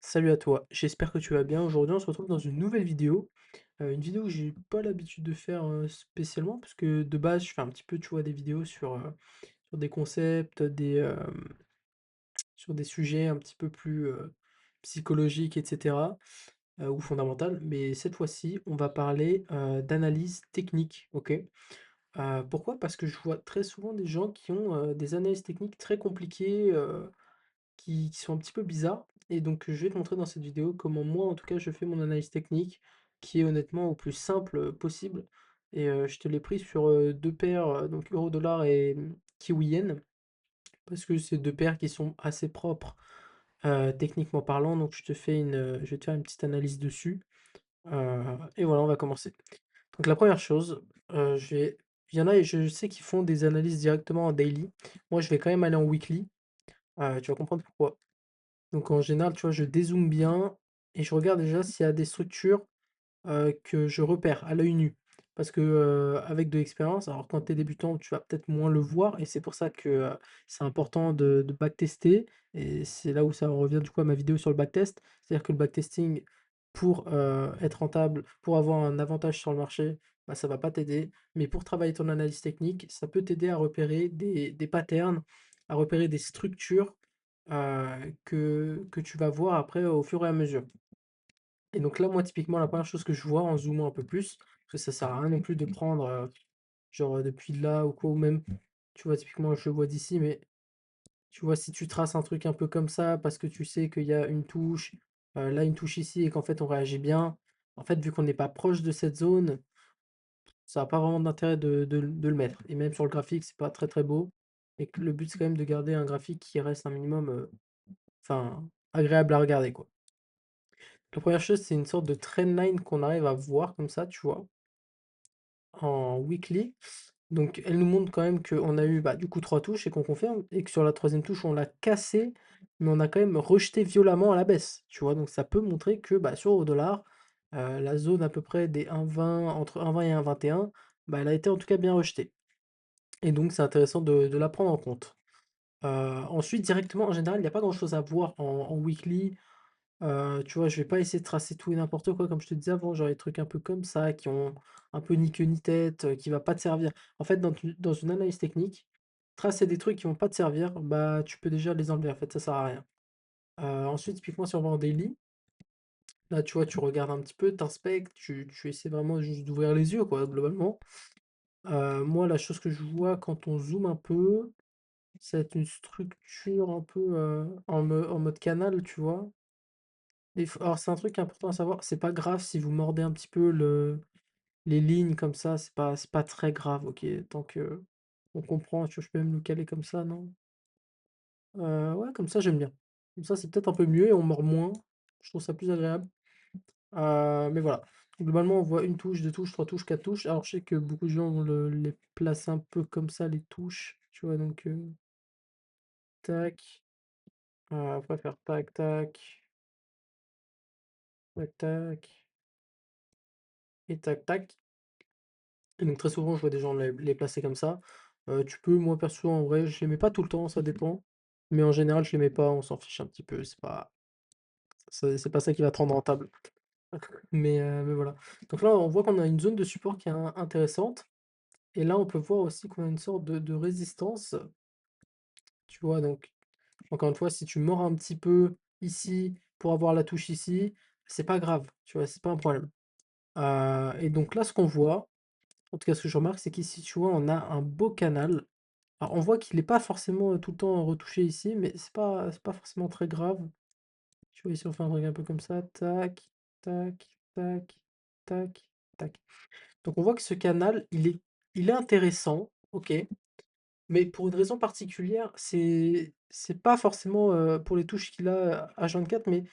Salut à toi, j'espère que tu vas bien. Aujourd'hui, on se retrouve dans une nouvelle vidéo. Une vidéo que j'ai pas l'habitude de faire spécialement, parce que de base, je fais un petit peu, tu vois, des vidéos sur des concepts, sur des sujets un petit peu plus psychologiques, etc., ou fondamentaux. Mais cette fois-ci, on va parler d'analyse technique, ok? Pourquoi? Parce que je vois très souvent des gens qui ont des analyses techniques très compliquées, qui sont un petit peu bizarres. Et donc, je vais te montrer dans cette vidéo comment moi, en tout cas, je fais mon analyse technique, qui est honnêtement au plus simple possible. Et je te l'ai pris sur deux paires, donc euro dollar et kiwi yen, parce que c'est deux paires qui sont assez propres techniquement parlant. Donc, je vais te faire une petite analyse dessus. Et voilà, on va commencer. Donc, la première chose, il y en a, et je sais qu'ils font des analyses directement en daily. Moi, je vais quand même aller en weekly. Tu vas comprendre pourquoi. Donc en général, tu vois, je dézoome bien et je regarde déjà s'il y a des structures que je repère à l'œil nu. Parce que avec de l'expérience, alors quand tu es débutant, tu vas peut-être moins le voir et c'est pour ça que c'est important de backtester. Et c'est là où ça revient du coup à ma vidéo sur le backtest. C'est-à-dire que le backtesting, pour être rentable, pour avoir un avantage sur le marché, bah, ça va pas t'aider. Mais pour travailler ton analyse technique, ça peut t'aider à repérer des patterns, à repérer des structures que tu vas voir après au fur et à mesure. Et donc là, moi, typiquement, la première chose que je vois en zoomant un peu plus, parce que ça sert à rien non plus de prendre, genre, depuis là ou quoi, ou même, tu vois, typiquement, je le vois d'ici, mais tu vois, si tu traces un truc un peu comme ça, parce que tu sais qu'il y a une touche, là, une touche ici, et qu'en fait, on réagit bien, en fait, vu qu'on n'est pas proche de cette zone, ça n'a pas vraiment d'intérêt de le mettre. Et même sur le graphique, c'est pas très très beau. Et que le but, c'est quand même de garder un graphique qui reste un minimum, enfin, agréable à regarder, quoi. La première chose, c'est une sorte de trendline qu'on arrive à voir comme ça, tu vois, en weekly. Donc, elle nous montre quand même qu'on a eu bah, du coup trois touches et qu'on confirme, et que sur la troisième touche, on l'a cassé, mais on a quand même rejeté violemment à la baisse, tu vois. Donc, ça peut montrer que bah, sur le dollar, la zone à peu près des 1,20, entre 1,20 et 1,21, bah, elle a été en tout cas bien rejetée. Et donc, c'est intéressant de la prendre en compte. Ensuite, directement, en général, il n'y a pas grand-chose à voir en weekly. Tu vois, je vais pas essayer de tracer tout et n'importe quoi, comme je te disais avant, genre des trucs un peu comme ça, qui ont un peu ni queue ni tête, qui va pas te servir. En fait, dans une analyse technique, tracer des trucs qui vont pas te servir, bah, tu peux déjà les enlever, en fait, ça sert à rien. Ensuite, typiquement, si on va en daily, là, tu vois, tu regardes un petit peu, t'inspectes, tu essaies vraiment juste d'ouvrir les yeux, quoi, globalement. Moi, la chose que je vois quand on zoome un peu, c'est une structure un peu en mode canal, tu vois. Alors c'est un truc important à savoir, c'est pas grave si vous mordez un petit peu les lignes comme ça, c'est pas très grave, ok, tant que on comprend, tu vois, je peux même le caler comme ça, non? Ouais, comme ça j'aime bien. Comme ça c'est peut-être un peu mieux et on mord moins, je trouve ça plus agréable. Mais voilà, globalement on voit une touche, deux touches, trois touches, quatre touches. Alors je sais que beaucoup de gens vont les placer un peu comme ça, les touches, tu vois, donc tac, après faire tac, tac, tac, tac, et tac, tac. Et donc très souvent, je vois des gens les placer comme ça. Tu peux, moi perso, en vrai, je les mets pas tout le temps, ça dépend. Mais en général, je les mets pas, on s'en fiche un petit peu. C'est pas ça qui va te rendre rentable. Mais voilà. Donc là, on voit qu'on a une zone de support qui est intéressante. Et là, on peut voir aussi qu'on a une sorte de résistance. Tu vois, donc encore une fois, si tu mords un petit peu ici pour avoir la touche ici, c'est pas grave. Tu vois, c'est pas un problème. Et donc là, ce qu'on voit, en tout cas, ce que je remarque, c'est qu'ici, tu vois, on a un beau canal. Alors, on voit qu'il est pas forcément tout le temps retouché ici, mais c'est pas forcément très grave. Tu vois, ici, on fait un truc un peu comme ça. Tac, tac, tac, tac, tac. Donc, on voit que ce canal, il est intéressant, ok, mais pour une raison particulière, c'est pas forcément pour les touches qu'il a H24, mais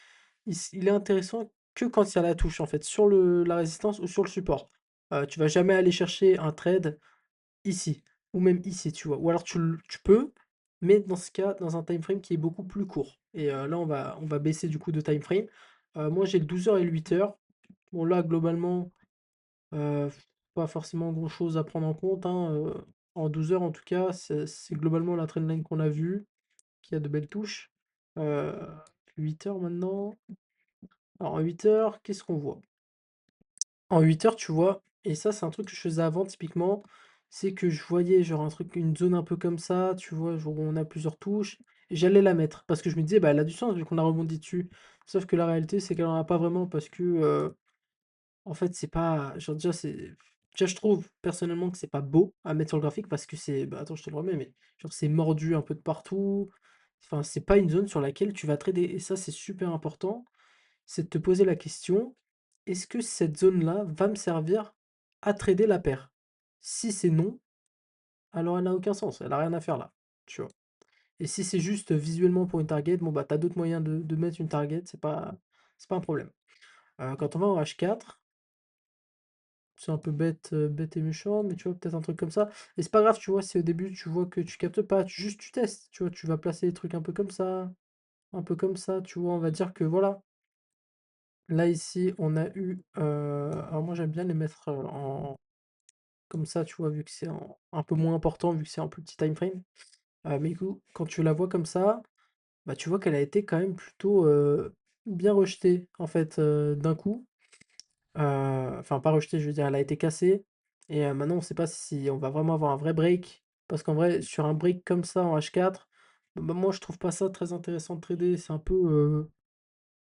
il est intéressant que quand il y a la touche, en fait, sur la résistance ou sur le support. Tu vas jamais aller chercher un trade ici, ou même ici, tu vois? Ou alors tu peux, mais dans ce cas, dans un time frame qui est beaucoup plus court. Et là, on va baisser du coup de time frame. Moi, j'ai le 12 heures et le 8 heures. Bon, là, globalement, heu, pas forcément grand-chose à prendre en compte, hein, en 12 heures, en tout cas, c'est globalement la trendline qu'on a vue, qui a de belles touches. Heu, 8 heures maintenant. Alors en 8 heures, qu'est-ce qu'on voit? En 8 heures, tu vois, et ça, c'est un truc que je faisais avant typiquement, c'est que je voyais genre un truc, une zone un peu comme ça, tu vois, genre où on a plusieurs touches, et j'allais la mettre parce que je me disais, bah elle a du sens vu qu'on a rebondi dessus. Sauf que la réalité, c'est qu'elle en a pas vraiment parce que en fait, c'est pas. Genre, déjà, c'est. Déjà, je trouve personnellement que c'est pas beau à mettre sur le graphique parce que c'est. Bah, attends, je te le remets, mais genre, c'est mordu un peu de partout. Enfin, c'est pas une zone sur laquelle tu vas trader. Et ça, c'est super important. C'est de te poser la question, est-ce que cette zone-là va me servir à trader la paire? Si c'est non, alors elle n'a aucun sens. Elle a rien à faire là. Tu vois. Et si c'est juste visuellement pour une target, bon, bah, t'as d'autres moyens de mettre une target. C'est pas un problème. Quand on va en H4. C'est un peu bête, bête et méchant, mais tu vois, peut-être un truc comme ça. Et c'est pas grave, tu vois, si au début tu vois que tu captes pas, juste tu testes, tu vois, tu vas placer des trucs un peu comme ça, tu vois, on va dire que voilà. Là ici, on a eu, alors moi j'aime bien les mettre en comme ça, tu vois, vu que c'est un peu moins important, vu que c'est en plus petit time frame. Mais du coup, quand tu la vois comme ça, bah tu vois qu'elle a été quand même plutôt bien rejetée en fait d'un coup. Enfin pas rejetée, je veux dire, elle a été cassée et maintenant on sait pas si on va vraiment avoir un vrai break. Parce qu'en vrai, sur un break comme ça en H4, bah, moi je trouve pas ça très intéressant de trader. C'est un peu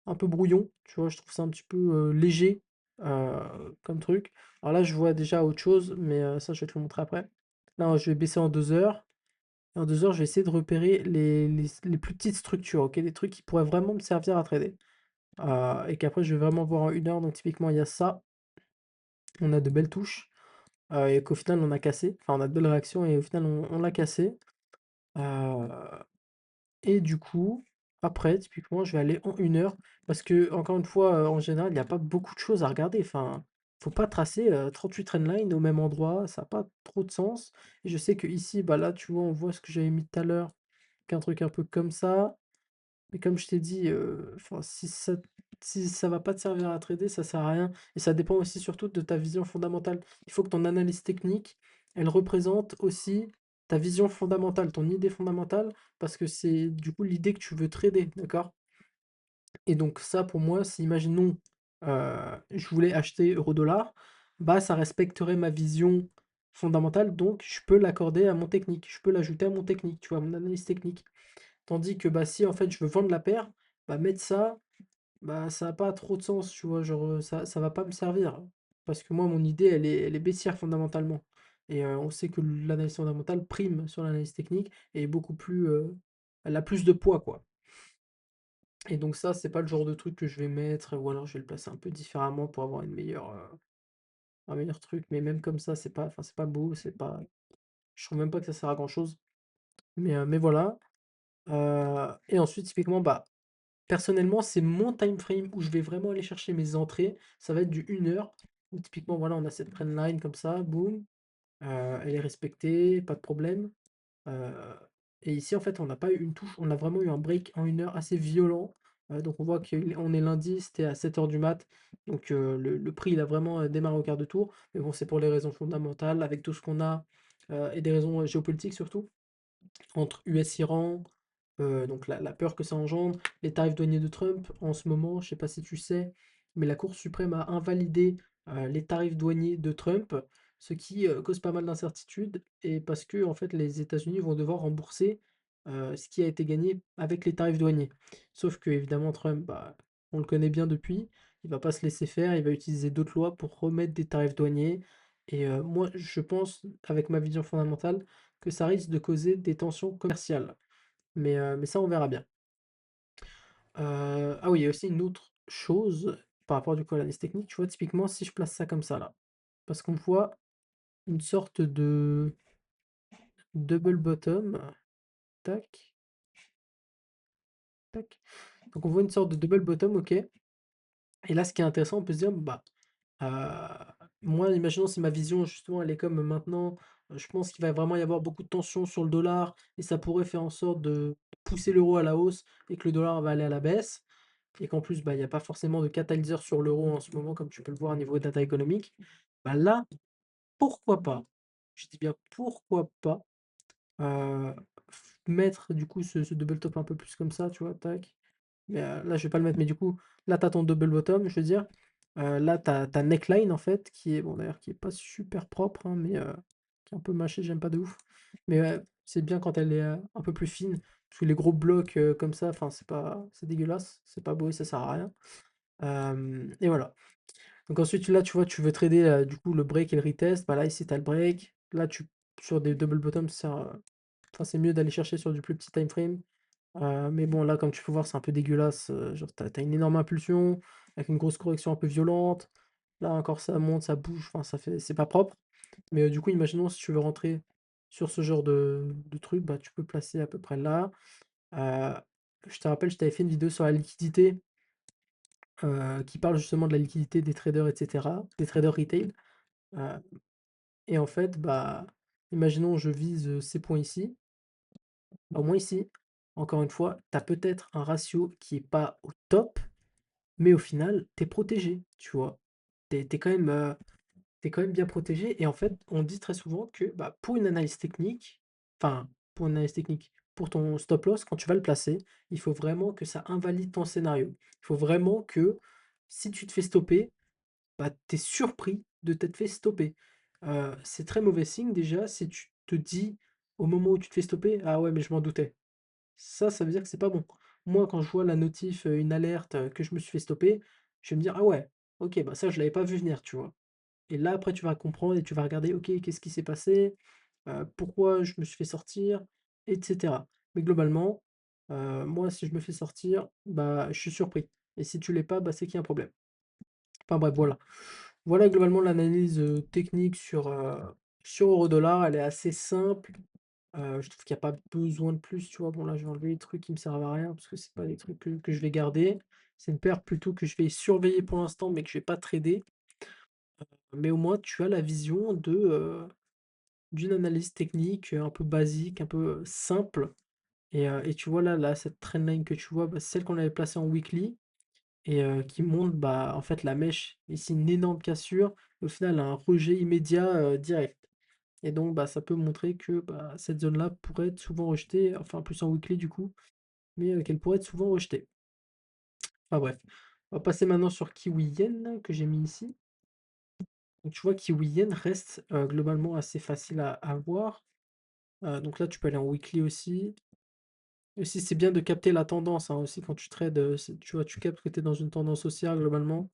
brouillon, tu vois, je trouve ça un petit peu léger comme truc. Alors là, je vois déjà autre chose, mais ça je vais te le montrer après. Là, je vais baisser en 2 heures. Et en 2 heures, je vais essayer de repérer les plus petites structures, ok? Des trucs qui pourraient vraiment me servir à trader. Et qu'après, je vais vraiment voir en 1 heure. Donc typiquement, il y a ça. On a de belles touches. Et qu'au final on a cassé. Enfin on a de belles réactions et au final on l'a cassé. Heu et du coup, après typiquement je vais aller en 1 heure parce que encore une fois, en général, il y a pas beaucoup de choses à regarder. Enfin, faut pas tracer, 38 trendline au même endroit, ça a pas trop de sens. Et je sais que ici bah, là, tu vois, on voit ce que j'avais mis tout à l'heure, qu'un truc un peu comme ça. Mais comme je t'ai dit, enfin, si ça va pas te servir à trader, ça sert à rien. Et ça dépend aussi surtout de ta vision fondamentale. Il faut que ton analyse technique, elle représente aussi ta vision fondamentale, ton idée fondamentale, parce que c'est du coup l'idée que tu veux trader, d'accord? Et donc ça, pour moi, si imaginons, je voulais acheter euro-dollar, bah, ça respecterait ma vision fondamentale, donc je peux l'accorder à mon technique, je peux l'ajouter à mon technique, tu vois, à mon analyse technique. Tandis que, bah, si en fait je veux vendre la paire, bah, mettre ça, bah, ça a pas trop de sens, tu vois? Genre, ça va pas me servir. Parce que moi, mon idée, elle est baissière fondamentalement. Et on sait que l'analyse fondamentale prime sur l'analyse technique et est beaucoup plus, elle a plus de poids, quoi. Et donc ça, c'est pas le genre de truc que je vais mettre, ou alors je vais le placer un peu différemment pour avoir un meilleur truc. Mais même comme ça, c'est pas beau, c'est pas je trouve même pas que ça sert à grand chose. Mais voilà. Et ensuite, typiquement, bah, personnellement, c'est mon time frame où je vais vraiment aller chercher mes entrées. Ça va être du 1 heure, où typiquement, voilà, on a cette trendline comme ça, boum, elle est respectée, pas de problème. Heu et ici, en fait, on n'a pas eu une touche, on a vraiment eu un break en 1 heure assez violent. Donc on voit qu'on est lundi, c'était à 7 heures du mat. Donc le prix, il a vraiment, démarré au quart de tour. Mais bon, c'est pour les raisons fondamentales, avec tout ce qu'on a, et des raisons, géopolitiques surtout entre US-Iran, donc la peur que ça engendre, les tarifs douaniers de Trump en ce moment, je sais pas si tu sais, mais la Cour suprême a invalidé les tarifs douaniers de Trump, ce qui cause pas mal d'incertitudes, et parce que en fait les États-Unis vont devoir rembourser ce qui a été gagné avec les tarifs douaniers. Sauf que évidemment Trump, bah, on le connaît bien depuis, il va pas se laisser faire, il va utiliser d'autres lois pour remettre des tarifs douaniers. Et moi, je pense, avec ma vision fondamentale, que ça risque de causer des tensions commerciales. Mais ça, on verra bien. Ah oui, il y a aussi une autre chose par rapport du coup à l'analyse technique, tu vois, typiquement si je place ça comme ça là, parce qu'on voit une sorte de double bottom, tac, tac. Donc on voit une sorte de double bottom, ok. Et là, ce qui est intéressant, on peut se dire, bah, moi, imaginons si ma vision, justement, elle est comme maintenant, je pense qu'il va vraiment y avoir beaucoup de tensions sur le dollar et ça pourrait faire en sorte de pousser l'euro à la hausse et que le dollar va aller à la baisse. Et qu'en plus, bah, il y a pas forcément de catalyseur sur l'euro en ce moment, comme tu peux le voir au niveau data économique. Bah là, pourquoi pas? Je dis bien pourquoi pas, mettre du coup ce double top un peu plus comme ça, tu vois? Tac. mais là, je vais pas le mettre. Mais du coup, là, tu as ton double bottom, je veux dire. Là, tu as ta neckline, en fait, qui est, bon, d'ailleurs, qui est pas super propre, hein, mais qui est un peu mâchée, j'aime pas de ouf. Mais ouais, c'est bien quand elle est un peu plus fine. Parce que les gros blocs comme ça, enfin, c'est dégueulasse. C'est pas beau et ça sert à rien. Et voilà. Donc ensuite, là, tu vois, tu veux trader du coup le break et le retest. Bah là, ici, tu as le break. Là, sur des double bottom, enfin, c'est mieux d'aller chercher sur du plus petit time frame. Mais bon, là, comme tu peux voir, c'est un peu dégueulasse. Genre, t'as une énorme impulsion avec une grosse correction un peu violente. Là, encore, ça monte, ça bouge. Enfin, c'est pas propre. Mais du coup, imaginons si tu veux rentrer sur ce genre de truc, bah, tu peux placer à peu près là. Euh, je te rappelle, je t'avais fait une vidéo sur la liquidité qui parle justement de la liquidité des traders, etc., des traders retail. Euh, et en fait, bah, imaginons je vise ces points ici. Bah, au moins ici, encore une fois, tu as peut-être un ratio qui est pas au top, mais au final, tu es protégé, tu vois. T'es quand même bien protégé. Et en fait, on dit très souvent que bah, pour une analyse technique, enfin, pour une analyse technique, pour ton stop loss, quand tu vas le placer, il faut vraiment que ça invalide ton scénario. Il faut vraiment que si tu te fais stopper, bah, tu es surpris de t'être fait stopper. C'est très mauvais signe déjà si tu te dis au moment où tu te fais stopper, ah ouais, mais je m'en doutais. Ça veut dire que c'est pas bon. Moi, quand je vois la notif, une alerte, que je me suis fait stopper, je vais me dire: «Ah ouais, OK, bah, ça je l'avais pas vu venir», tu vois? Et là, après, tu vas comprendre et tu vas regarder: «OK, qu'est-ce qui s'est passé? Pourquoi je me suis fait sortir?» et cetera. Mais globalement, moi, si je me fais sortir, bah, je suis surpris et si tu l'es pas, bah, c'est qu'il y a un problème. Enfin bref, voilà. Voilà globalement l'analyse, technique sur Eurodollar. Elle est assez simple. Je trouve qu'il y a pas besoin de plus, tu vois? Bon là, je vais enlever les trucs qui me servent à rien parce que c'est pas des trucs que je vais garder. C'est une paire plutôt que je vais surveiller pour l'instant, mais que je vais pas trader. Mais au moins tu as la vision d'une analyse technique, un peu basique, un peu simple et tu vois là, cette trendline que tu vois, bah, c'est celle qu'on avait placée en weekly et qui montre, bah, en fait la mèche, ici une énorme cassure, au final un rejet immédiat, direct. Et donc, bah, ça peut montrer que bah, cette zone-là pourrait être souvent rejetée, enfin plus en weekly du coup, mais qu'elle pourrait être souvent rejetée. Enfin bref, on va passer maintenant sur Kiwi Yen que j'ai mis ici. Donc tu vois, Kiwi Yen reste globalement assez facile à voir. Donc là, tu peux aller en weekly aussi. Aussi, c'est bien de capter la tendance, hein, aussi quand tu trades, tu vois, tu captes que tu es dans une tendance haussière globalement.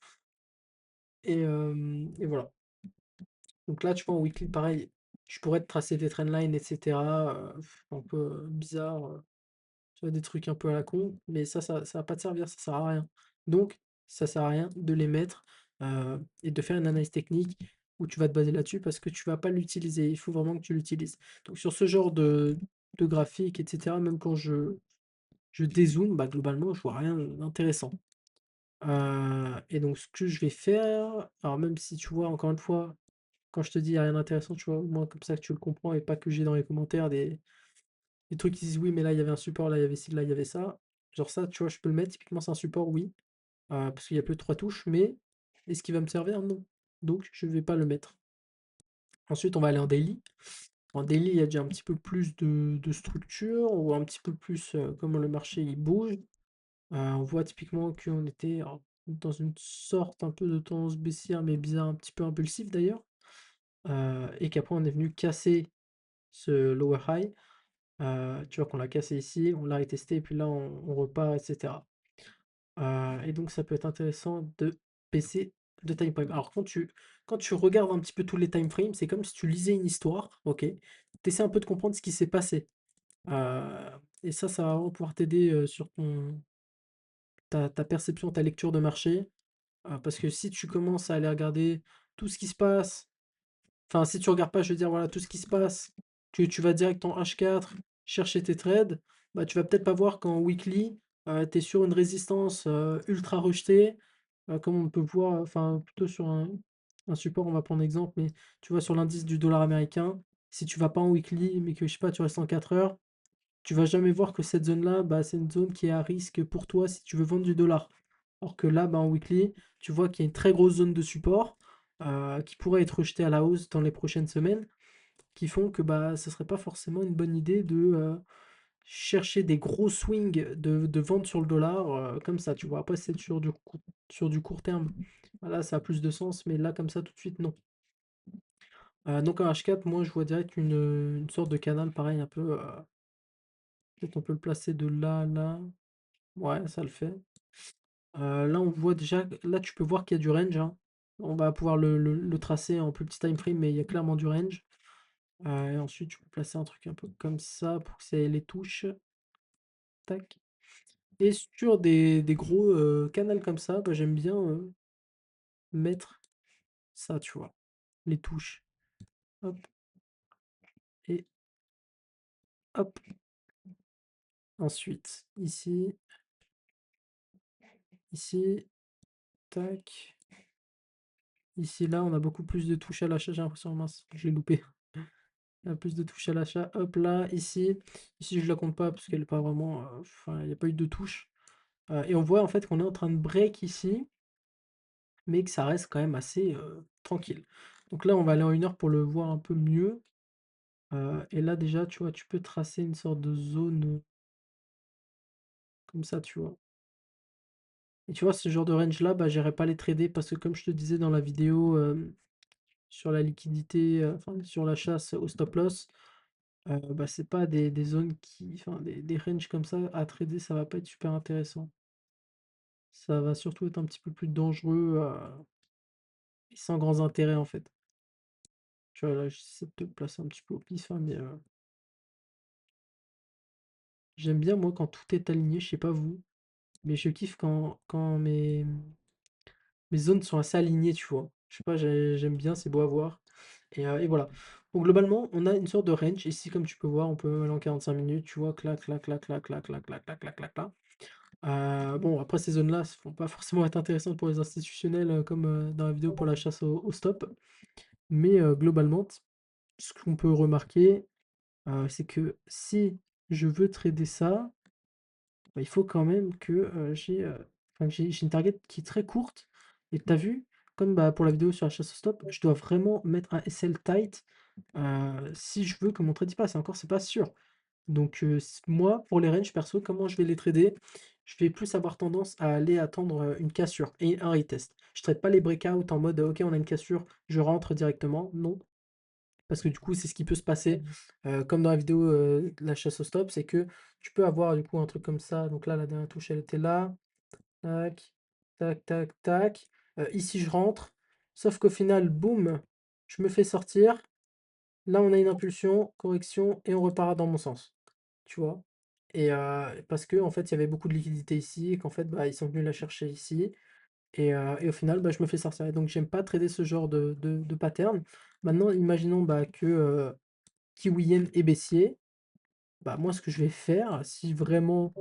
Et voilà. Donc là, tu vois, en weekly, pareil, je pourrais te tracer des trendlines, etc. Un peu bizarre. Tu vois, des trucs un peu à la con, mais ça va pas te servir, ça sert à rien. Donc, ça sert à rien de les mettre et de faire une analyse technique où tu vas te baser là-dessus parce que tu vas pas l'utiliser. Il faut vraiment que tu l'utilises. Donc, sur ce genre de graphique, etc., même quand je dézoome, bah, globalement, je vois rien d'intéressant. Et donc, ce que je vais faire, alors même si tu vois, encore une fois, quand je te dis il y a rien d'intéressant, tu vois, au moins comme ça que tu le comprends et pas que j'ai dans les commentaires des trucs qui disent oui, mais là il y avait un support, là il y avait ci, là il y avait ça. Genre ça, tu vois, je peux le mettre. Typiquement, c'est un support, oui, parce qu'il y a plus de trois touches, mais est-ce qu'il va me servir? Non. Donc, je vais pas le mettre. Ensuite, on va aller en daily. En daily, il y a déjà un petit peu plus de structure, ou un petit peu plus comment le marché il bouge. On voit typiquement qu'on était dans une sorte un peu de tendance baissière, mais bizarre, un petit peu impulsif d'ailleurs. Et qu'après, on est venu casser ce lower high. Tu vois qu'on l'a cassé ici, on l'a retesté et puis là on repart, etc. Et donc ça peut être intéressant de baisser de time frame. Alors quand tu regardes un petit peu tous les time frames, c'est comme si tu lisais une histoire, ok? Tu essaies un peu de comprendre ce qui s'est passé. Euh, et ça va vraiment pouvoir t'aider sur ta perception, ta lecture de marché. Parce que si tu commences à aller regarder tout ce qui se passe, enfin, si tu regardes pas, je veux dire, voilà, tout ce qui se passe, que tu vas direct en H4 chercher tes trades, bah, tu vas peut-être pas voir qu'en weekly, tu es sur une résistance ultra rejetée, comme on peut voir, enfin, plutôt sur un support, on va prendre exemple, mais tu vois, sur l'indice du dollar américain, si tu vas pas en weekly, mais que je sais pas, tu restes en 4 heures, tu vas jamais voir que cette zone-là, bah, c'est une zone qui est à risque pour toi si tu veux vendre du dollar. Alors que là, bah, en weekly, tu vois qu'il y a une très grosse zone de support qui pourrait être rejetée à la hausse dans les prochaines semaines, qui font que bah, ce serait pas forcément une bonne idée chercher des gros swings de vente sur le dollar, comme ça, tu vois. Après, c'est sur du court terme. Voilà, ça a plus de sens, mais là, comme ça, tout de suite, non. Donc un H4, moi, je vois direct une sorte de canal, pareil, un peu. Peut-être on peut le placer de là à là. Ouais, ça le fait. Là, on voit déjà, là, tu peux voir qu'il y a du range, hein. On va pouvoir le tracer en plus petit time frame, mais il y a clairement du range. Et ensuite, tu peux placer un truc un peu comme ça pour que ça ait les touches. Tac. Et sur des gros canals comme ça, bah, j'aime bien mettre ça, tu vois. Les touches. Hop et hop. Ensuite, ici, ici, tac. Ici, là, on a beaucoup plus de touches à l'achat, j'ai l'impression, mince, je l'ai loupé. Il y a plus de touches à l'achat. Hop là, ici. Ici, je la compte pas parce qu'elle est pas vraiment. Enfin, il n'y a pas eu de touche. Et on voit en fait qu'on est en train de break ici, mais que ça reste quand même assez tranquille. Donc là, on va aller en 1 heure pour le voir un peu mieux. Et là, déjà, tu vois, tu peux tracer une sorte de zone comme ça, tu vois. Et tu vois, ce genre de range-là, bah, j'irai pas les trader parce que comme je te disais dans la vidéo sur la liquidité, enfin sur la chasse au stop loss, bah, c'est pas des zones qui, enfin des ranges comme ça à trader, ça va pas être super intéressant. Ça va surtout être un petit peu plus dangereux et sans grands intérêts en fait. Tu vois, là, j'essaie de te placer un petit peu au pif, hein, mais j'aime bien moi quand tout est aligné, je sais pas vous, mais je kiffe quand mes zones sont assez alignées, tu vois. Je sais pas, j'aime bien, c'est beau à voir. Et voilà. Donc globalement, on a une sorte de range. Ici, comme tu peux voir, on peut aller en 45 minutes, tu vois, clac, clac, clac, clac, clac, clac, clac, clac, clac, clac, clac. Bon, après, ces zones-là ne vont pas forcément être intéressantes pour les institutionnels, comme dans la vidéo pour la chasse au stop. Mais globalement, ce qu'on peut remarquer, c'est que si je veux trader ça, bah, il faut quand même que enfin, j'ai une target qui est très courte. Et tu as vu, comme bah, pour la vidéo sur la chasse au stop, je dois vraiment mettre un SL tight si je veux que mon trade y passe. Et encore, c'est pas sûr. Donc, moi, pour les ranges perso, comment je vais les trader? Je vais plus avoir tendance à aller attendre une cassure et un retest. Je ne trade pas les breakouts en mode ok, on a une cassure, je rentre directement. Non, parce que du coup, c'est ce qui peut se passer, comme dans la vidéo de la chasse au stop, c'est que tu peux avoir du coup un truc comme ça. Donc là, la dernière touche, elle était là. Tac, tac, tac, tac. Ici, je rentre. Sauf qu'au final, boum, je me fais sortir. Là, on a une impulsion, correction, et on repart dans mon sens. Tu vois? Et parce que en fait, il y avait beaucoup de liquidité ici, et qu'en fait, bah, ils sont venus la chercher ici. Et au final, bah, je me fais sortir. Et donc, j'aime pas trader ce genre de pattern. Maintenant, imaginons bah, que Kiwiyen est baissier. Bah, moi, ce que je vais faire, si vraiment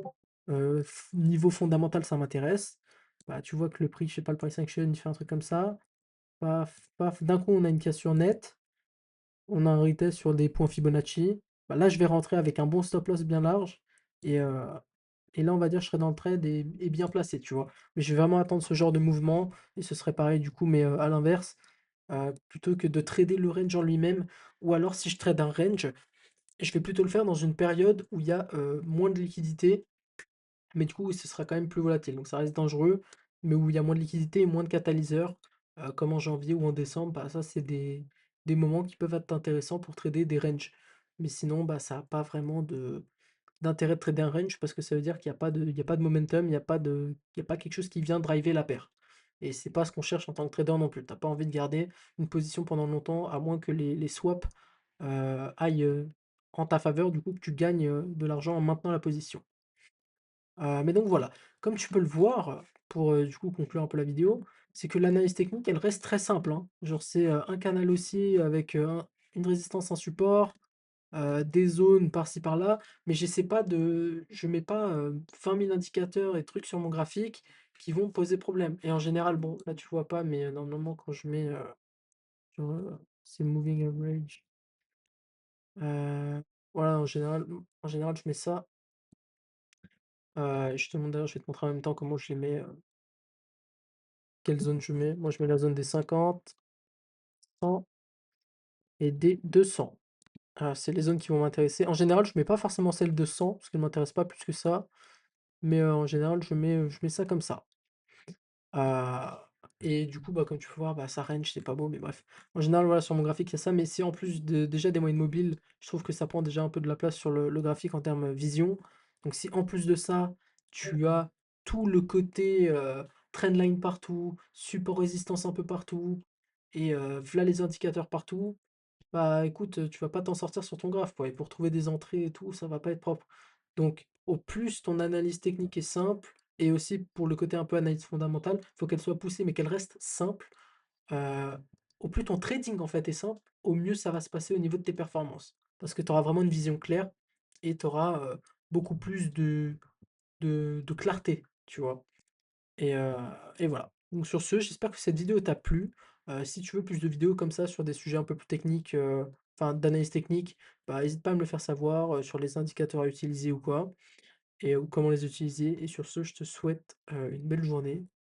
niveau fondamental ça m'intéresse, bah, tu vois que le prix, je sais pas, le price action, il fait un truc comme ça. Paf, paf. D'un coup, on a une cassure nette. On a un retest sur des points Fibonacci. Bah, là, je vais rentrer avec un bon stop loss bien large. Et, euh, et là, on va dire, je serai dans le trade et bien placé, tu vois. Mais je vais vraiment attendre ce genre de mouvement. Et ce serait pareil, du coup, mais à l'inverse, plutôt que de trader le range en lui-même. Ou alors, si je trade un range, je vais plutôt le faire dans une période où il y a moins de liquidité, mais du coup, ce sera quand même plus volatile. Donc ça reste dangereux, mais où il y a moins de liquidité et moins de catalyseurs, comme en janvier ou en décembre, bah, ça, c'est des moments qui peuvent être intéressants pour trader des ranges. Mais sinon, bah, ça n'a pas vraiment d'intérêt de trader un range parce que ça veut dire qu'il y a pas de momentum, il y a pas quelque chose qui vient driver la paire. Et c'est pas ce qu'on cherche en tant que trader non plus. T'as pas envie de garder une position pendant longtemps, à moins que les swaps aillent en ta faveur, du coup que tu gagnes de l'argent en maintenant la position. Mais donc voilà, comme tu peux le voir, pour du coup conclure un peu la vidéo, c'est que l'analyse technique, elle reste très simple, hein. Genre c'est un canal haussier avec une résistance, un support, des zones par-ci par-là, mais je mets pas 20 000 indicateurs et trucs sur mon graphique qui vont poser problème. Et en général, bon, là tu vois pas, mais normalement quand je mets genre, c'est moving average, voilà, en général je mets ça. Je te montre d'ailleurs, je vais te montrer en même temps comment je les mets, quelle zone je mets. Moi je mets la zone des 50, 100 et des 200. C'est les zones qui vont m'intéresser. En général, je mets pas forcément celle de 100 parce qu'elle m'intéresse pas plus que ça, mais en général, je mets ça comme ça. Heu et du coup, bah, comme tu peux voir, bah, ça range, c'est pas beau, mais bref. En général, voilà, sur mon graphique, il y a ça, mais si en plus de déjà des moyennes mobiles, je trouve que ça prend déjà un peu de la place sur le graphique en termes, vision. Donc si en plus de ça, tu as tout le côté, trendline partout, support résistance un peu partout et v'là les indicateurs partout, bah, écoute, tu vas pas t'en sortir sur ton graphe, quoi et pour trouver des entrées et tout, ça va pas être propre. Donc au plus ton analyse technique est simple et aussi pour le côté un peu analyse fondamentale, faut qu'elle soit poussée mais qu'elle reste simple, heu, au plus ton trading en fait est simple, au mieux ça va se passer au niveau de tes performances. Parce que tu auras vraiment une vision claire et tu auras, beaucoup plus de clarté, tu vois? Et heu et voilà. Donc sur ce, j'espère que cette vidéo t'a plu. Si tu veux plus de vidéos comme ça sur des sujets un peu plus techniques, enfin d'analyse technique, bah, hésite pas à me le faire savoir, sur les indicateurs à utiliser ou quoi ou comment les utiliser et sur ce, je te souhaite, une belle journée.